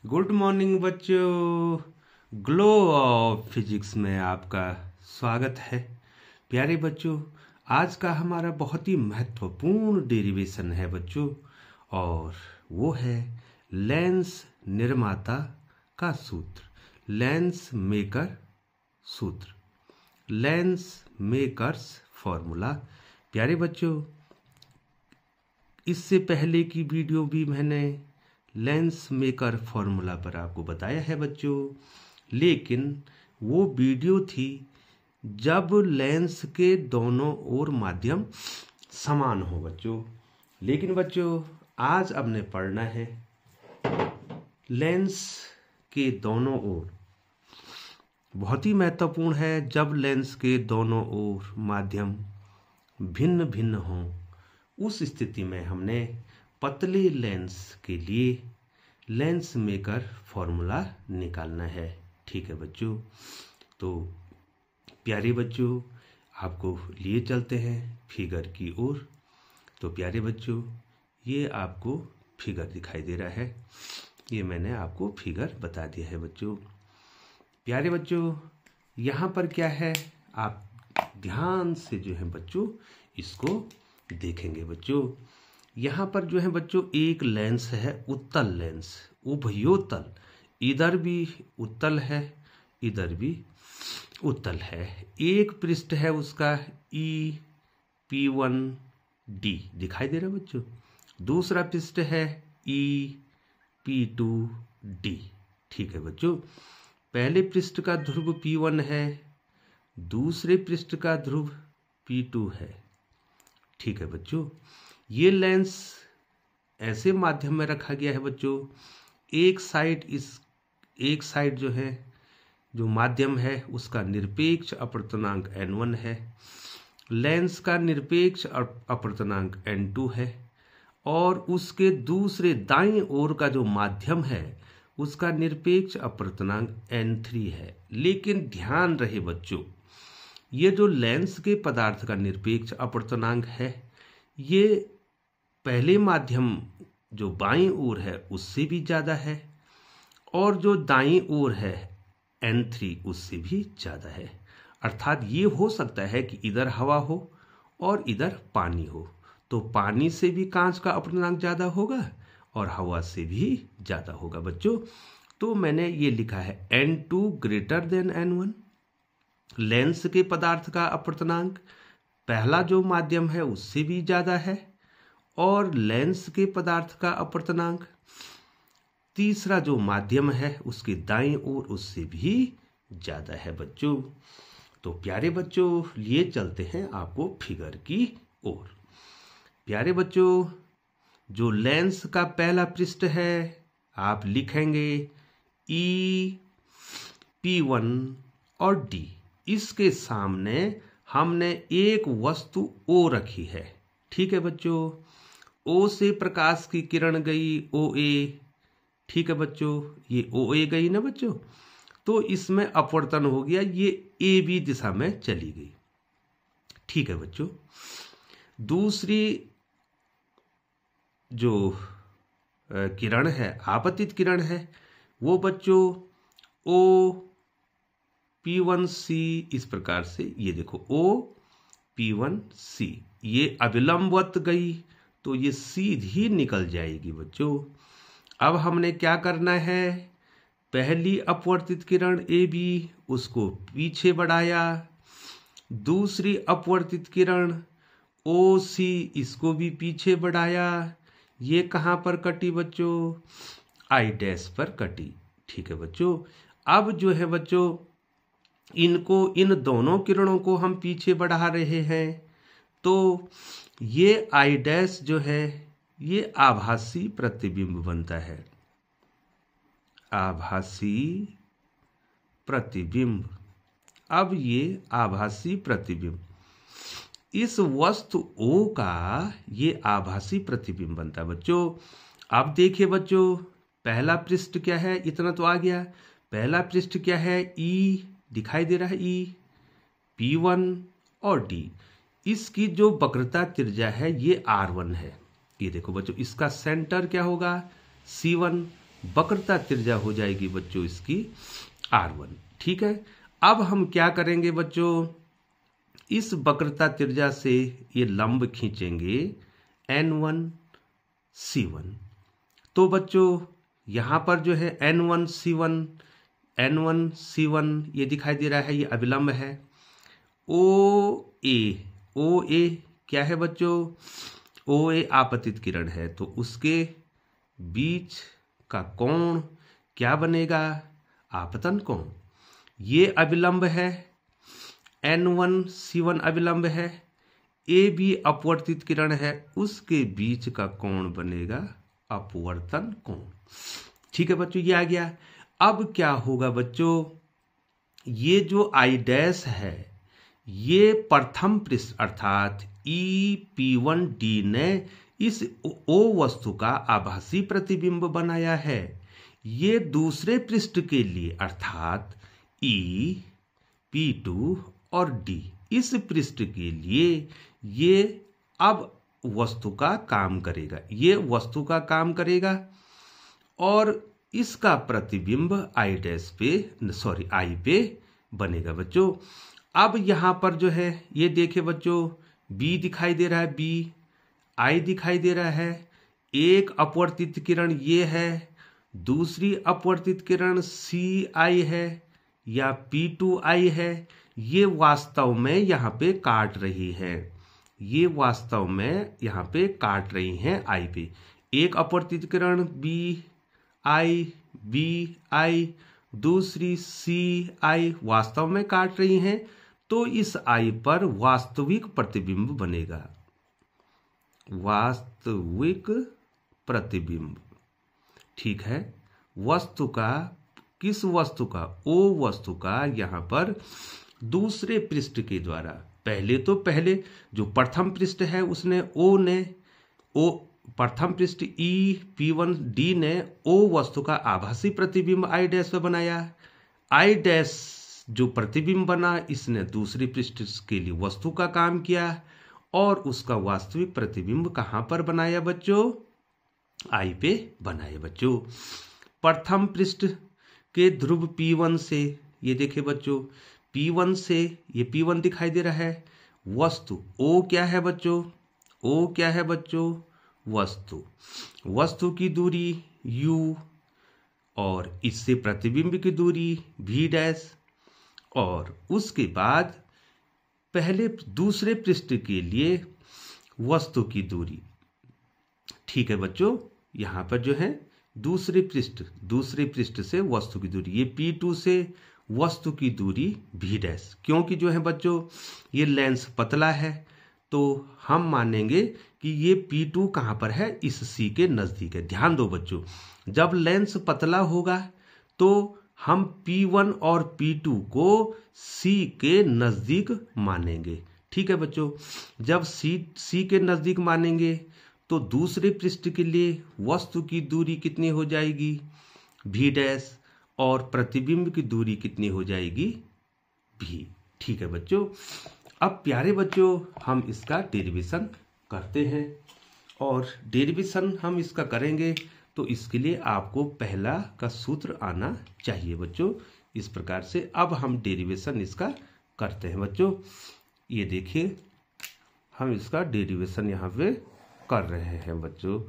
Good morning बच्चों। Glow of physics में आपका स्वागत है। प्यारे बच्चों, आज का हमारा बहुत ही महत्वपूर्ण डेरिवेशन है बच्चों, और वो है लेंस निर्माता का सूत्र, लेंस मेकर सूत्र, लेंस मेकर्स फॉर्मूला। प्यारे बच्चों, इससे पहले की वीडियो भी मैंने लेंस मेकर फॉर्मूला पर आपको बताया है बच्चों, लेकिन वो वीडियो थी जब लेंस के दोनों ओर माध्यम समान हो बच्चों। लेकिन बच्चों, आज हमने पढ़ना है लेंस के दोनों ओर। बहुत ही महत्वपूर्ण है, जब लेंस के दोनों ओर माध्यम भिन्न भिन्न हों, उस स्थिति में हमने पतले लेंस के लिए लेंस मेकर फॉर्मूला निकालना है। ठीक है बच्चों, तो प्यारे बच्चों, आपको लिए चलते हैं फिगर की ओर। तो प्यारे बच्चों, ये आपको फिगर दिखाई दे रहा है, ये मैंने आपको फिगर बता दिया है बच्चों। प्यारे बच्चों, यहाँ पर क्या है, आप ध्यान से जो है बच्चों इसको देखेंगे बच्चों। यहाँ पर जो है बच्चों एक लेंस है, उत्तल लेंस, उभयोतल, इधर भी उत्तल है, इधर भी उत्तल है। एक पृष्ठ है उसका P1D दिखाई दे रहा है बच्चों, दूसरा पृष्ठ है P2D। ठीक है बच्चों, पहले पृष्ठ का ध्रुव P1 है, दूसरे पृष्ठ का ध्रुव P2 है। ठीक है बच्चों, ये लेंस ऐसे माध्यम में रखा गया है बच्चों, एक साइड जो है, जो माध्यम है उसका निरपेक्ष अपवर्तनांक n1 है, लेंस का निरपेक्ष अपवर्तनांक n2 है, और उसके दूसरे दाईं ओर का जो माध्यम है उसका निरपेक्ष अपवर्तनांक n3 है। लेकिन ध्यान रहे बच्चों, ये जो लेंस के पदार्थ का निरपेक्ष अपवर्तनांक है, ये पहले माध्यम जो बाईं ओर है उससे भी ज़्यादा है, और जो दाईं ओर है n3 उससे भी ज़्यादा है। अर्थात ये हो सकता है कि इधर हवा हो और इधर पानी हो, तो पानी से भी कांच का अपवर्तनांक ज़्यादा होगा और हवा से भी ज़्यादा होगा बच्चों। तो मैंने ये लिखा है n2 greater than n1। Lens के पदार्थ का अपवर्तनांक पहला जो माध्यम है उससे भी ज़्यादा है, और लेंस के पदार्थ का अपवर्तनांक तीसरा जो माध्यम है उसके दाईं ओर उससे भी ज़्यादा है बच्चों। तो प्यारे बच्चों, लिए चलते हैं आपको फिगर की ओर। प्यारे बच्चों, जो लेंस का पहला पृष्ठ है आप लिखेंगे P1 और D। इसके सामने हमने एक वस्तु O रखी है। ठीक है बच्चों, O से प्रकाश की किरण गई OA। ठीक है बच्चों, ये OA गई ना बच्चों, तो इसमें अपवर्तन हो गया, ये AB दिशा में चली गई। ठीक है बच्चों, दूसरी जो किरण है, आपतित किरण है, वो बच्चों OP1C इस प्रकार से, ये देखो OP1C, ये अविलंबवत गई तो ये सीधी निकल जाएगी बच्चों। अब हमने क्या करना है, पहली अपवर्तित किरण AB उसको पीछे बढ़ाया, दूसरी अपवर्तित किरण OC इसको भी पीछे बढ़ाया। ये कहाँ पर कटी बच्चों, I' पर कटी। ठीक है बच्चों, अब जो है बच्चों इन दोनों किरणों को हम पीछे बढ़ा रहे हैं, तो ये I' जो है ये आभासी प्रतिबिंब बनता है, आभासी प्रतिबिंब। अब ये आभासी प्रतिबिंब इस वस्तु O का ये आभासी प्रतिबिंब बनता है बच्चों। अब देखिए बच्चों, पहला पृष्ठ क्या है, इतना तो आ गया। पहला पृष्ठ क्या है, E दिखाई दे रहा है, E, P1 और D। इसकी जो वक्रता त्रिज्या है ये R1 है। ये देखो बच्चों, इसका सेंटर क्या होगा, C1, वक्रता त्रिज्या हो जाएगी बच्चों इसकी R1। ठीक है, अब हम क्या करेंगे बच्चों, इस वक्रता त्रिज्या से ये लंब खींचेंगे N1 C1। तो बच्चों यहाँ पर जो है N1 C1 ये दिखाई दे रहा है, ये अभिलंब है। OA क्या है बच्चों, OA आपतित किरण है, तो उसके बीच का कोण क्या बनेगा, आपतन कोण। ये अभिलंब है, N1 C1 अभिलंब है, AB अपवर्तित किरण है, उसके बीच का कोण बनेगा अपवर्तन कोण। ठीक है बच्चों, ये आ गया। अब क्या होगा बच्चों, ये जो I डैश है ये प्रथम पृष्ठ अर्थात EP1D ने इस O वस्तु का आभासी प्रतिबिंब बनाया है। ये दूसरे पृष्ठ के लिए अर्थात E, P2 और D इस पृष्ठ के लिए ये अब वस्तु का काम करेगा, ये वस्तु का काम करेगा और इसका प्रतिबिंब I पे बनेगा बच्चों। अब यहाँ पर जो है ये देखिए बच्चों, B दिखाई दे रहा है, B, I दिखाई दे रहा है, एक अपवर्तित किरण ये है, दूसरी अपवर्तित किरण CI है या P2I है। ये वास्तव में यहाँ पे काट रही है, ये वास्तव में यहाँ पे काट रही हैं I पे। एक अपवर्तित किरण BI, दूसरी CI वास्तव में काट रही हैं, तो इस I पर वास्तविक प्रतिबिंब बनेगा, वास्तविक प्रतिबिंब। ठीक है, वस्तु का, किस वस्तु का, O वस्तु का यहाँ पर दूसरे पृष्ठ के द्वारा। पहले जो प्रथम पृष्ठ है उसने प्रथम पृष्ठ EP1D ने O वस्तु का आभासी प्रतिबिंब I डैश पे बनाया। I डैश जो प्रतिबिंब बना इसने दूसरी पृष्ठ के लिए वस्तु का काम किया और उसका वास्तविक प्रतिबिंब कहाँ पर बनाया बच्चों, I पे बनाया बच्चों। प्रथम पृष्ठ के ध्रुव P1 से, ये देखिए बच्चों, P1 से ये P1 दिखाई दे रहा है, वस्तु O क्या है बच्चों, O क्या है बच्चों, वस्तु की दूरी U और इससे प्रतिबिंब की दूरी V डैश, और उसके बाद पहले दूसरे पृष्ठ के लिए वस्तु की दूरी। ठीक है बच्चों, यहाँ पर जो है दूसरे पृष्ठ से वस्तु की दूरी, ये P2 से वस्तु की दूरी V डैश। क्योंकि जो है बच्चों ये लेंस पतला है तो हम मानेंगे कि ये P2 कहाँ पर है, इस C के नज़दीक है। ध्यान दो बच्चों, जब लेंस पतला होगा तो हम P1 और P2 को C के नज़दीक मानेंगे। ठीक है बच्चों, जब C के नज़दीक मानेंगे तो दूसरे पृष्ठ के लिए वस्तु की दूरी कितनी हो जाएगी, V डैश, और प्रतिबिंब की दूरी कितनी हो जाएगी, V। ठीक है बच्चों, अब प्यारे बच्चों हम इसका डेरिवेशन करते हैं, और डेरिवेशन हम इसका करेंगे तो इसके लिए आपको पहला का सूत्र आना चाहिए बच्चों। इस प्रकार से अब हम डेरिवेशन इसका करते हैं बच्चों। ये देखिए हम इसका डेरिवेशन यहाँ पे कर रहे हैं बच्चों।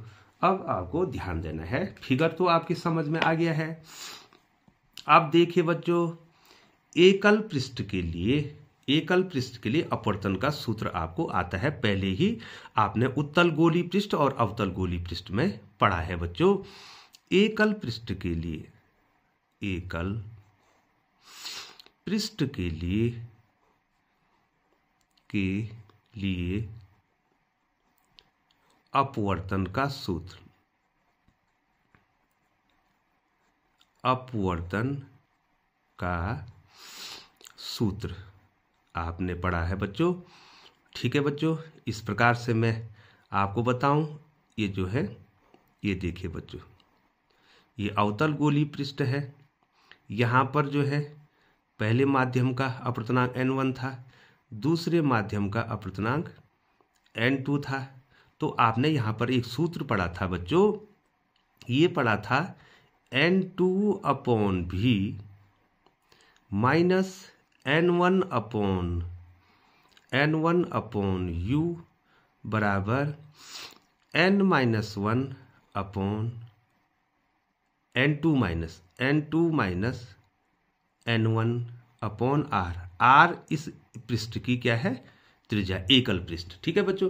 अब आपको ध्यान देना है, फिगर तो आपकी समझ में आ गया है। अब देखिए बच्चों, एकल पृष्ठ के लिए अपवर्तन का सूत्र आपको आता है, पहले ही आपने उत्तल गोली पृष्ठ और अवतल गोली पृष्ठ में पढ़ा है बच्चों। एकल पृष्ठ के लिए अपवर्तन का सूत्र, आपने पढ़ा है बच्चों। ठीक है बच्चों, इस प्रकार से मैं आपको बताऊं, ये जो है ये देखिए बच्चों, ये अवतल गोली पृष्ठ है। यहाँ पर जो है पहले माध्यम का अपवर्तनांक N1 था, दूसरे माध्यम का अपवर्तनांक N2 था। तो आपने यहाँ पर एक सूत्र पढ़ा था बच्चों, ये पढ़ा था N2/V माइनस N1/U बराबर N-1/N2 माइनस N1/R। R इस पृष्ठ की क्या है? त्रिज्या, एकल पृष्ठ। ठीक है बच्चों,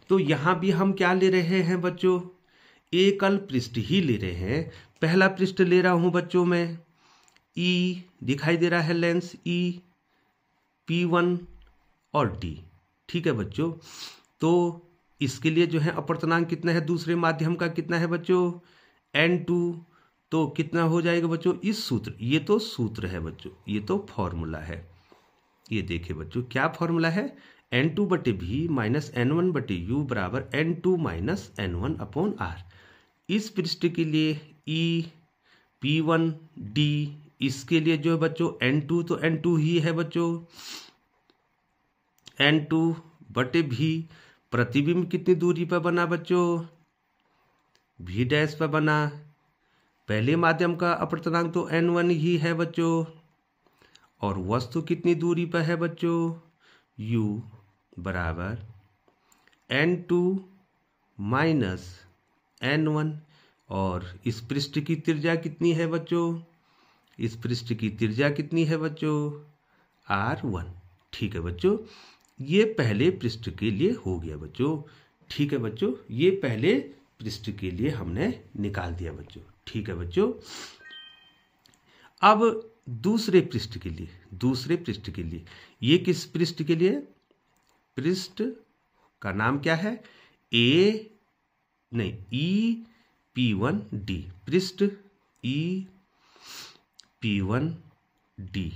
तो यहां भी हम क्या ले रहे हैं बच्चों? एकल पृष्ठ ही ले रहे हैं। पहला पृष्ठ ले रहा हूं बच्चों मैं, E दिखाई दे रहा है, लेंस E, P1 और D। ठीक है बच्चों, तो इसके लिए जो है अपवर्तनांक कितना है दूसरे माध्यम का, कितना है बच्चों? N2। तो कितना हो जाएगा बच्चों? इस सूत्र, ये तो सूत्र है बच्चों, ये तो फॉर्मूला है। ये देखिए बच्चों, क्या फॉर्मूला है? N2/V माइनस N1/U बराबर N2 माइनस N1/R। इस पृष्ठ के लिए E, P1, D, इसके लिए जो है बच्चों N2, तो N2 ही है बच्चों। N2/V प्रतिबिंब कितनी दूरी पर बना बच्चों? V डैश पर बना। पहले माध्यम का अपवर्तनांक तो N1 ही है बच्चों, और वस्तु कितनी दूरी पर है बच्चों? U बराबर N2 माइनस N1। और इस पृष्ठ की त्रिज्या कितनी है बच्चों? इस पृष्ठ की त्रिज्या कितनी है बच्चों? R1। ठीक है बच्चों, ये पहले पृष्ठ के लिए हो गया बच्चों। ठीक है बच्चों, ये पहले पृष्ठ के लिए हमने निकाल दिया बच्चों। ठीक है बच्चों, अब दूसरे पृष्ठ के लिए, ये किस पृष्ठ के लिए? पृष्ठ का नाम क्या है? EP1D। पृष्ठ EP1D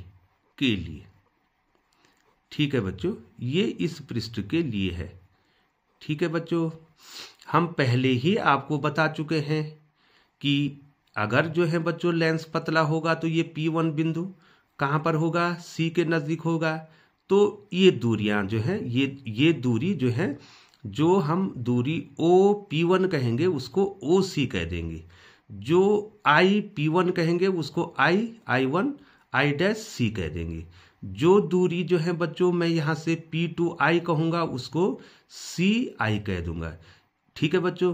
के लिए। ठीक है बच्चों, ये इस पृष्ठ के लिए है। ठीक है बच्चों, हम पहले ही आपको बता चुके हैं कि अगर जो है बच्चों लेंस पतला होगा तो ये P1 बिंदु कहाँ पर होगा? C के नज़दीक होगा। तो ये दूरियां जो है, ये दूरी जो है, जो हम दूरी OP1 कहेंगे उसको OC कह देंगे। जो IP1 कहेंगे उसको I1 I'C कह देंगे। जो दूरी जो है बच्चों मैं यहाँ से P2I कहूँगा उसको CI कह दूंगा। ठीक है बच्चों,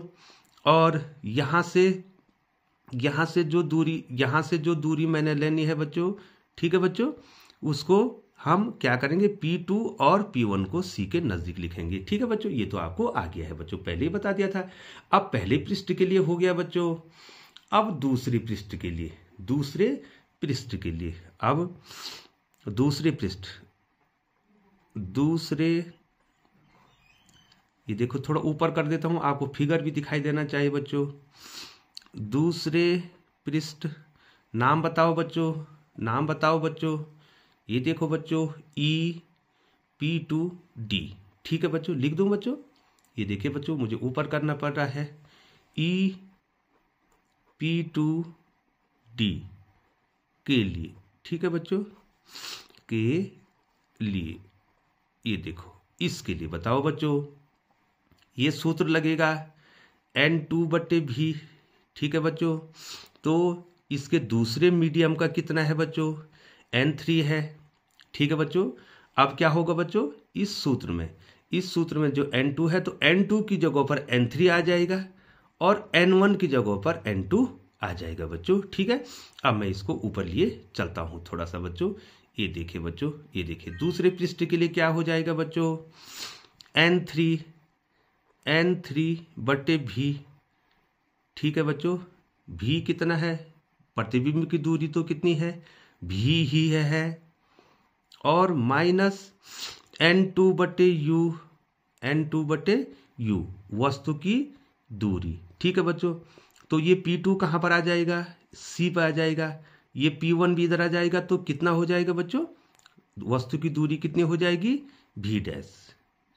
और यहाँ से जो दूरी मैंने लेनी है बच्चों, ठीक है बच्चों, उसको हम क्या करेंगे? P2 और P1 को C के नजदीक लिखेंगे। ठीक है बच्चों, ये तो आपको आ गया है बच्चों, पहले ही बता दिया था। अब पहले पृष्ठ के लिए हो गया बच्चों। अब दूसरे पृष्ठ के लिए, अब दूसरे ये देखो, थोड़ा ऊपर कर देता हूं, आपको फिगर भी दिखाई देना चाहिए बच्चों। दूसरे पृष्ठ, नाम बताओ बच्चों। ये देखो बच्चों, EP2D। ठीक है बच्चों, लिख दूं बच्चों? ये देखिए बच्चों, मुझे ऊपर करना पड़ रहा है। EP2D के लिए। ठीक है बच्चों, के लिए, ये देखो, इसके लिए बताओ बच्चों। ये सूत्र लगेगा N2/V। ठीक है बच्चों, तो इसके दूसरे मीडियम का कितना है बच्चों? N3 है। ठीक है बच्चों, अब क्या होगा बच्चों? इस सूत्र में जो N2 है, तो N2 की जगह पर N3 आ जाएगा और N1 की जगह पर N2 आ जाएगा बच्चों। ठीक है, अब मैं इसको ऊपर लिए चलता हूं थोड़ा सा बच्चों। ये देखिए बच्चों, ये देखिए, दूसरे पृष्ठ के लिए क्या हो जाएगा बच्चों? N3/V। ठीक है बच्चों, V कितना है? प्रतिबिंब की दूरी तो कितनी है? V ही है। और माइनस N2/U वस्तु की दूरी। ठीक है बच्चों, तो ये P2 कहाँ पर आ जाएगा? C पर आ जाएगा। ये P1 भी इधर आ जाएगा, तो कितना हो जाएगा बच्चों? वस्तु की दूरी कितनी हो जाएगी? V dash.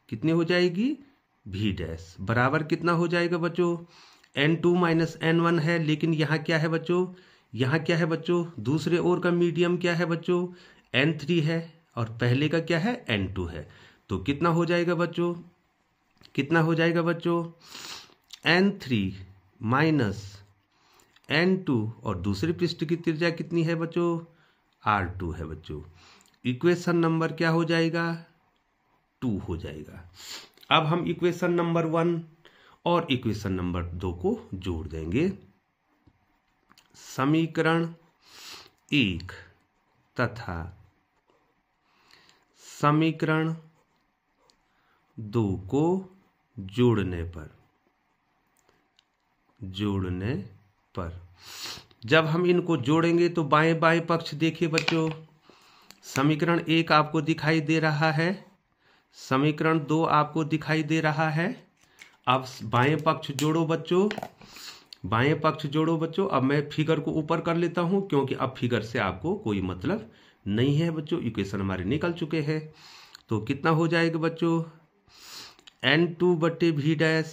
कितनी हो जाएगी? V डैश बराबर कितना हो जाएगा बच्चों? N2 माइनस N1 है, लेकिन यहाँ क्या है बच्चों? यहाँ क्या है बच्चों? दूसरे ओर का मीडियम क्या है बच्चों? N3 है, और पहले का क्या है? N2 है। तो कितना हो जाएगा बच्चों? N3 माइनस N2 और दूसरे पृष्ठ की त्रिज्या कितनी है बच्चों? R2 है बच्चों। इक्वेशन नंबर क्या हो जाएगा? 2 हो जाएगा। अब हम इक्वेशन नंबर 1 और इक्वेशन नंबर 2 को जोड़ देंगे। समीकरण 1 तथा समीकरण 2 को जोड़ने पर जब हम इनको जोड़ेंगे तो बाएं बाएं पक्ष देखिए बच्चों, समीकरण 1 आपको दिखाई दे रहा है, समीकरण 2 आपको दिखाई दे रहा है। अब बाएं पक्ष जोड़ो बच्चों, बाएं पक्ष जोड़ो बच्चों। अब मैं फिगर को ऊपर कर लेता हूं क्योंकि अब फिगर से आपको कोई मतलब नहीं है बच्चों, इक्वेशन हमारे निकल चुके हैं। तो कितना हो जाएगा बच्चों? N2 बटे भी डैश,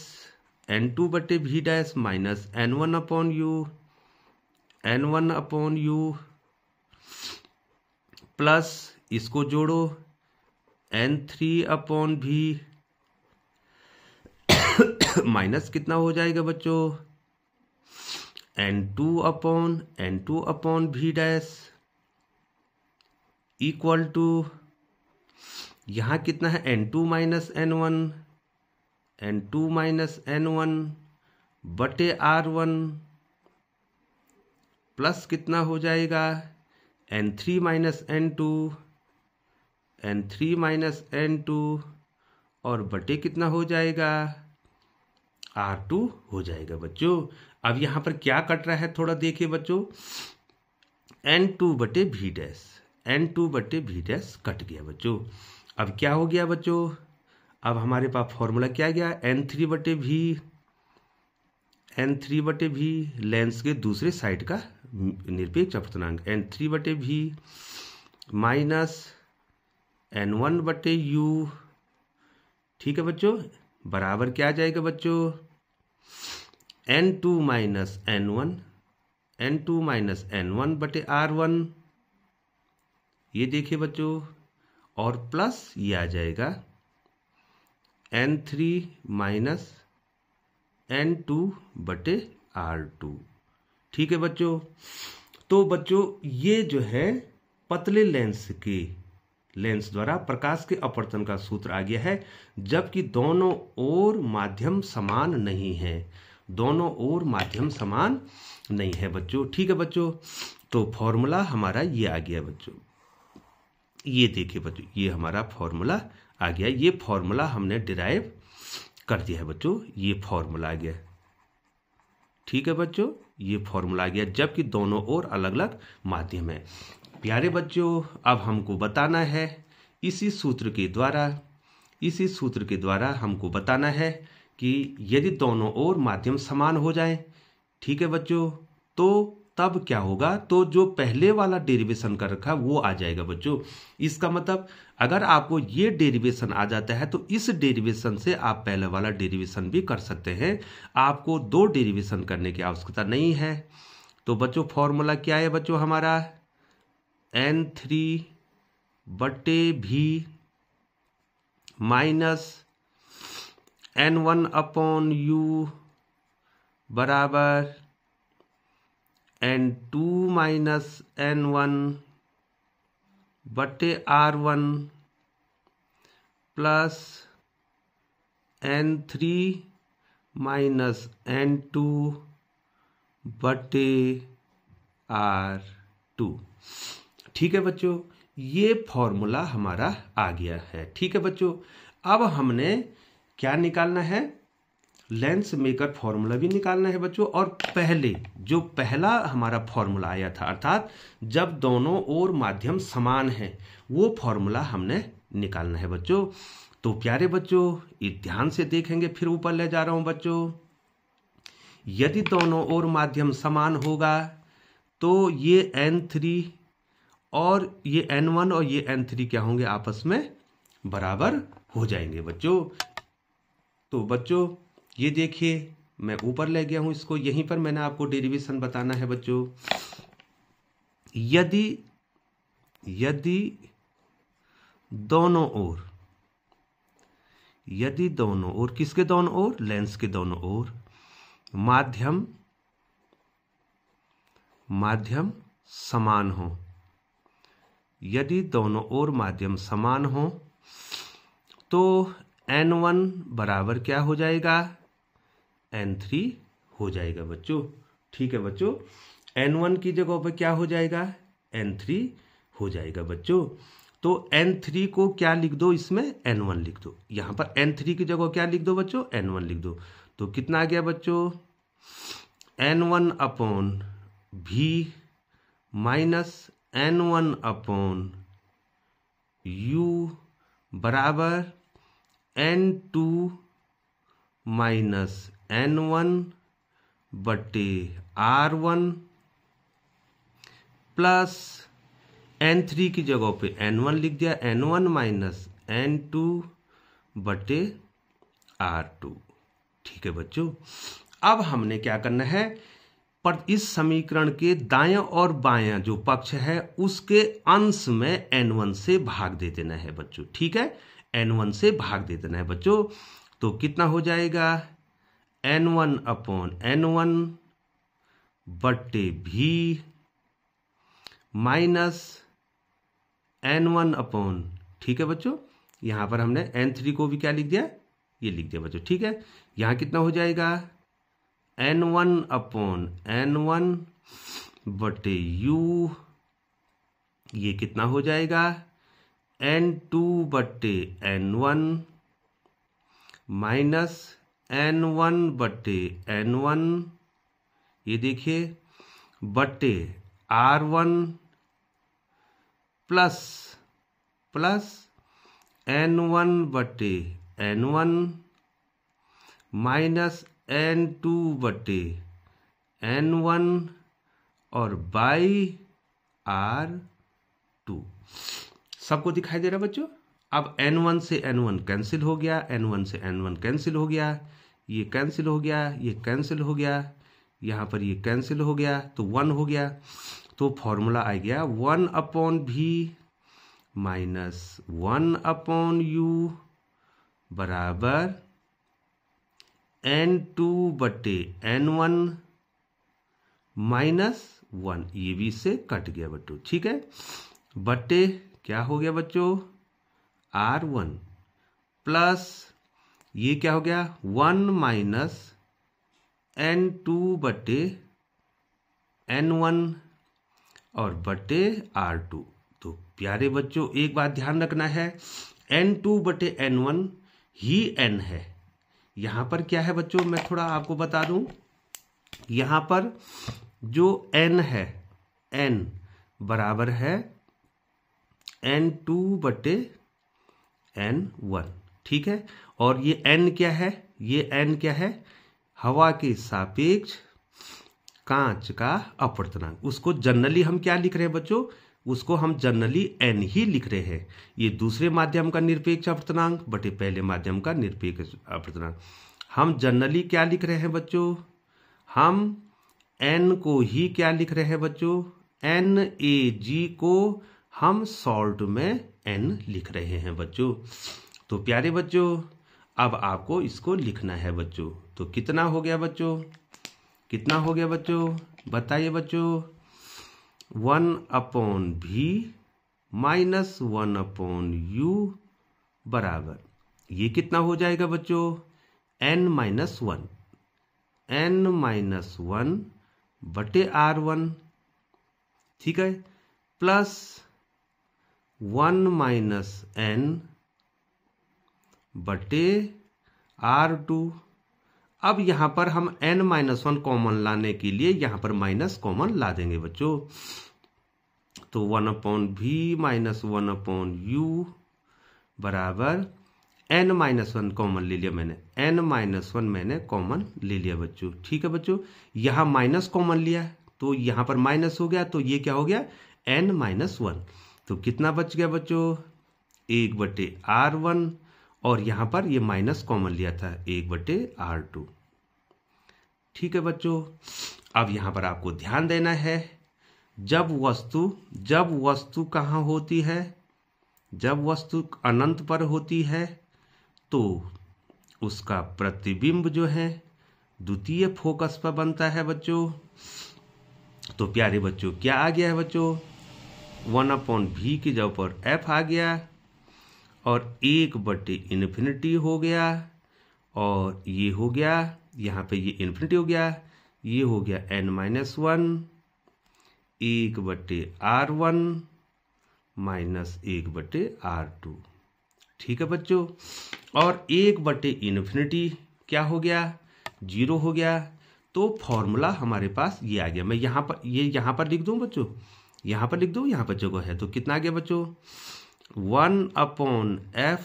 N2 बटे भी dash minus N1 upon you, N1 upon you plus इसको जोड़ो N3 अपॉन भी माइनस कितना हो जाएगा बच्चों? N2 अपॉन भी डैश इक्वल टू यहां कितना है? N2 माइनस N1 बटे R1 प्लस कितना हो जाएगा? N3 माइनस N2 और बटे कितना हो जाएगा? R2 हो जाएगा बच्चों। अब यहां पर क्या कट रहा है थोड़ा देखिए बच्चों, N2 बटे भी डैश कट गया बच्चों। अब क्या हो गया बच्चों? अब हमारे पास फॉर्मूला क्या गया? N3 बटे भी लेंस के दूसरे साइड का निरपेक्ष अपवर्तनांक N3 बटे भी माइनस N1 बटे यू, ठीक है बच्चों, बराबर क्या आ जाएगा बच्चों? N2 माइनस N1 बटे R1, ये देखिए बच्चों, और प्लस ये आ जाएगा N3 माइनस N2 बटे R2, ठीक है बच्चों। तो बच्चों ये जो है पतले लेंस द्वारा प्रकाश के अपवर्तन का सूत्र आ गया है, जबकि दोनों ओर माध्यम समान नहीं है, दोनों ओर माध्यम समान नहीं है बच्चों, ठीक है बच्चों। तो फॉर्मूला हमारा ये आ गया बच्चों, ये देखिए बच्चों, ये हमारा फॉर्मूला आ गया, ये फॉर्मूला हमने डिराइव कर दिया है बच्चों, ये फॉर्मूला आ गया, ठीक है बच्चों, ये फॉर्मूला आ गया, जबकि दोनों ओर अलग अलग माध्यम है। प्यारे बच्चों, अब हमको बताना है इसी सूत्र के द्वारा हमको बताना है कि यदि दोनों ओर माध्यम समान हो जाएं, ठीक है बच्चों, तो तब क्या होगा? तो जो पहले वाला डेरिवेशन कर रखा वो आ जाएगा बच्चों। इसका मतलब अगर आपको ये डेरिवेशन आ जाता है तो इस डेरिवेशन से आप पहले वाला डेरिवेशन भी कर सकते हैं, आपको 2 डेरिवेशन करने की आवश्यकता नहीं है। तो बच्चों फॉर्मूला क्या है बच्चों हमारा? N3 बटे भी माइनस N1 अपॉन यू बराबर N2 माइनस N1 बटे R1 plus N3 minus N2 बटे R2, ठीक है बच्चों, ये फॉर्मूला हमारा आ गया है, ठीक है बच्चों। अब हमने क्या निकालना है? लेंस मेकर फॉर्मूला भी निकालना है बच्चों, और पहला हमारा फॉर्मूला आया था, अर्थात जब दोनों ओर माध्यम समान है, वो फॉर्मूला हमने निकालना है बच्चों। तो प्यारे बच्चों, ये ध्यान से देखेंगे, फिर ऊपर ले जा रहा हूं बच्चों। यदि दोनों ओर माध्यम समान होगा तो ये N3 और ये N1 और ये N3 क्या होंगे? आपस में बराबर हो जाएंगे बच्चों। तो बच्चों ये देखिए, मैं ऊपर ले गया हूं इसको, यहीं पर मैंने आपको डेरिवेशन बताना है बच्चों। यदि दोनों ओर किसके दोनों ओर? लेंस के दोनों ओर माध्यम माध्यम समान हो। यदि दोनों ओर माध्यम समान हो तो N1 बराबर क्या हो जाएगा, N3 हो जाएगा बच्चों। ठीक है बच्चों, N1 की जगह पर क्या हो जाएगा, N3 हो जाएगा बच्चों। तो N3 को क्या लिख दो, इसमें N1 लिख दो। यहाँ पर N3 की जगह क्या लिख दो बच्चों, N1 लिख दो। तो कितना आ गया बच्चों, N1 upon V minus N1 upon U बराबर N2 माइनस N1 बटे R1 प्लस N3 की जगह पे N1 लिख दिया, N1 माइनस N2 बटे R2। ठीक है बच्चों, अब हमने क्या करना है, पर इस समीकरण के दायां और बायां जो पक्ष है उसके अंश में N1 से भाग दे देना है बच्चों। ठीक है, N1 से भाग दे देना है बच्चों। तो कितना हो जाएगा, N1 अपॉन N1 बटे V माइनस N1 अपॉन, ठीक है बच्चों, यहां पर हमने N3 को भी क्या लिख दिया, ये लिख दिया बच्चों। ठीक है, यहां कितना हो जाएगा, N1 अपॉन N1 बटे U, ये कितना हो जाएगा, N2 बटे N1 माइनस N1 बटे N1, ये देखिए बटे R1 प्लस N1 बटे N1 माइनस N2 बटे N1 और बाई R2। सबको दिखाई दे रहा बच्चों। अब N1 से N1 कैंसिल हो गया, N1 से N1 कैंसिल हो गया, ये कैंसिल हो गया, ये कैंसिल हो गया, यहाँ पर ये कैंसिल हो गया, तो 1 हो गया। तो फॉर्मूला आ गया 1 upon V minus 1 upon U बराबर N2 बटे N1 माइनस 1, ये भी इससे कट गया बच्चों। ठीक है, बटे क्या हो गया बच्चों, R1 प्लस ये क्या हो गया 1 माइनस N2 बटे N1 और बटे R2। तो प्यारे बच्चों एक बात ध्यान रखना है, N2 बटे N1 ही N है। यहां पर क्या है बच्चों, मैं थोड़ा आपको बता दूं, यहां पर जो N है, N बराबर है N2 बटे N1। ठीक है, और ये N क्या है, ये N क्या है, हवा के सापेक्ष कांच का अपवर्तनांक। उसको जनरली हम क्या लिख रहे हैं बच्चों, उसको हम जनरली N ही लिख रहे हैं। ये दूसरे माध्यम का निरपेक्ष अपवर्तनांक बटे पहले माध्यम का निरपेक्ष अपवर्तनांक। हम जनरली क्या लिख रहे हैं बच्चों, हम N को ही क्या लिख रहे हैं बच्चों, NaG को हम शॉर्ट में N लिख रहे हैं बच्चों। तो प्यारे बच्चों अब आपको इसको लिखना है बच्चों। तो कितना हो गया बच्चों, कितना हो गया बच्चों, बताइए बच्चों, 1 upon V minus 1 upon U बराबर, ये कितना हो जाएगा बच्चों, N माइनस 1, N माइनस 1 बटे R1। ठीक है, प्लस 1 माइनस N बटे R2। अब यहां पर हम N माइनस 1 कॉमन लाने के लिए यहां पर माइनस कॉमन ला देंगे बच्चों। तो 1 upon V minus 1 upon U बराबर N माइनस 1 कॉमन ले लिया मैंने, N माइनस 1 मैंने कॉमन ले लिया बच्चों। ठीक है बच्चों, यहां माइनस कॉमन लिया तो यहां पर माइनस हो गया, तो ये क्या हो गया N माइनस 1। तो कितना बच गया बच्चों, 1 बटे R1, और यहां पर ये माइनस कॉमन लिया था 1 बटे R2। ठीक है बच्चों, अब यहां पर आपको ध्यान देना है, जब वस्तु कहां होती है, जब वस्तु अनंत पर होती है तो उसका प्रतिबिंब जो है द्वितीय फोकस पर बनता है बच्चों। तो तो प्यारे बच्चों क्या आ गया है बच्चों, 1/v की जगह पर f आ गया और 1/∞ हो गया, और ये हो गया यहाँ पे ये इन्फिनिटी हो गया, ये हो गया n-1 1/r1 माइनस 1/r2। ठीक है बच्चों, और 1/∞ क्या हो गया, 0 हो गया। तो फॉर्मूला हमारे पास ये आ गया। मैं यहाँ पर लिख दूं बच्चों, यहाँ पर लिख दूं, यहाँ पर जगह है, तो कितना आ गया बच्चों, 1/f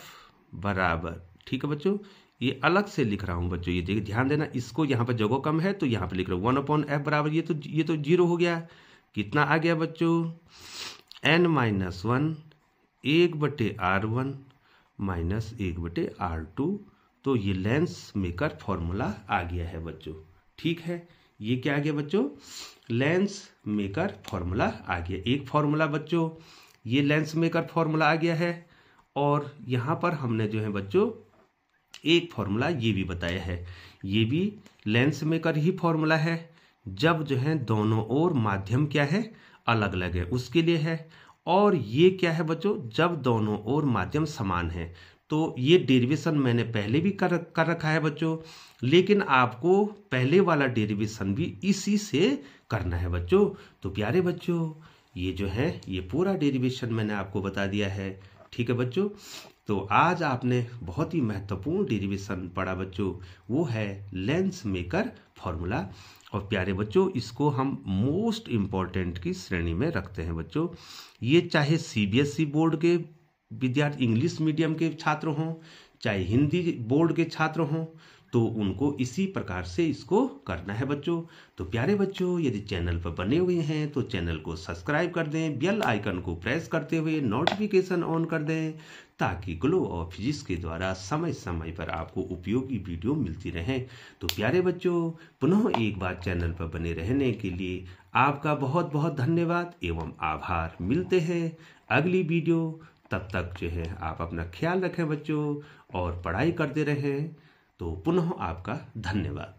बराबर, ठीक है बच्चों, ये अलग से लिख रहा हूँ बच्चों, ये देखिए ध्यान देना, इसको यहाँ पर जगह कम है तो यहाँ पर लिख रहा हूँ 1/f बराबर, ये तो 0 हो गया। कितना आ गया बच्चों, n-1 1/r1 माइनस 1/r2। तो ये लेंस मेकर फॉर्मूला आ गया है बच्चों। ठीक है, ये क्या आ गया बच्चों, लेंस मेकर फॉर्मूला आ गया। एक फॉर्मूला बच्चों ये लेंस मेकर फॉर्मूला आ गया है, और यहाँ पर हमने जो है बच्चों एक फॉर्मूला ये भी बताया है, ये भी लेंस मेकर ही फॉर्मूला है, जब जो है दोनों ओर माध्यम क्या है, अलग अलग है, उसके लिए है। और ये क्या है बच्चों, जब दोनों ओर माध्यम समान है। तो ये डेरिवेशन मैंने पहले भी कर रखा है बच्चों, लेकिन आपको पहले वाला डेरिवेशन भी इसी से करना है बच्चों। तो प्यारे बच्चों ये जो है ये पूरा डेरिवेशन मैंने आपको बता दिया है। ठीक है बच्चों, तो आज आपने बहुत ही महत्वपूर्ण डेरिवेशन पढ़ा बच्चों, वो है लेंस मेकर फॉर्मूला। और प्यारे बच्चों इसको हम मोस्ट इम्पॉर्टेंट की श्रेणी में रखते हैं बच्चों। ये चाहे सीबीएसई बोर्ड के विद्यार्थी, इंग्लिश मीडियम के छात्र हों, चाहे हिंदी बोर्ड के छात्र हों, तो उनको इसी प्रकार से इसको करना है बच्चों। तो प्यारे बच्चों यदि चैनल पर बने हुए हैं तो चैनल को सब्सक्राइब कर दें, बेल आइकन को प्रेस करते हुए नोटिफिकेशन ऑन कर दें, ताकि ग्लो ऑफ फिजिक्स के द्वारा समय समय पर आपको उपयोगी वीडियो मिलती रहें। तो प्यारे बच्चों पुनः एक बार चैनल पर बने रहने के लिए आपका बहुत बहुत धन्यवाद एवं आभार। मिलते हैं अगली वीडियो, तब तक जो है आप अपना ख्याल रखें बच्चों और पढ़ाई करते रहें। तो पुनः आपका धन्यवाद।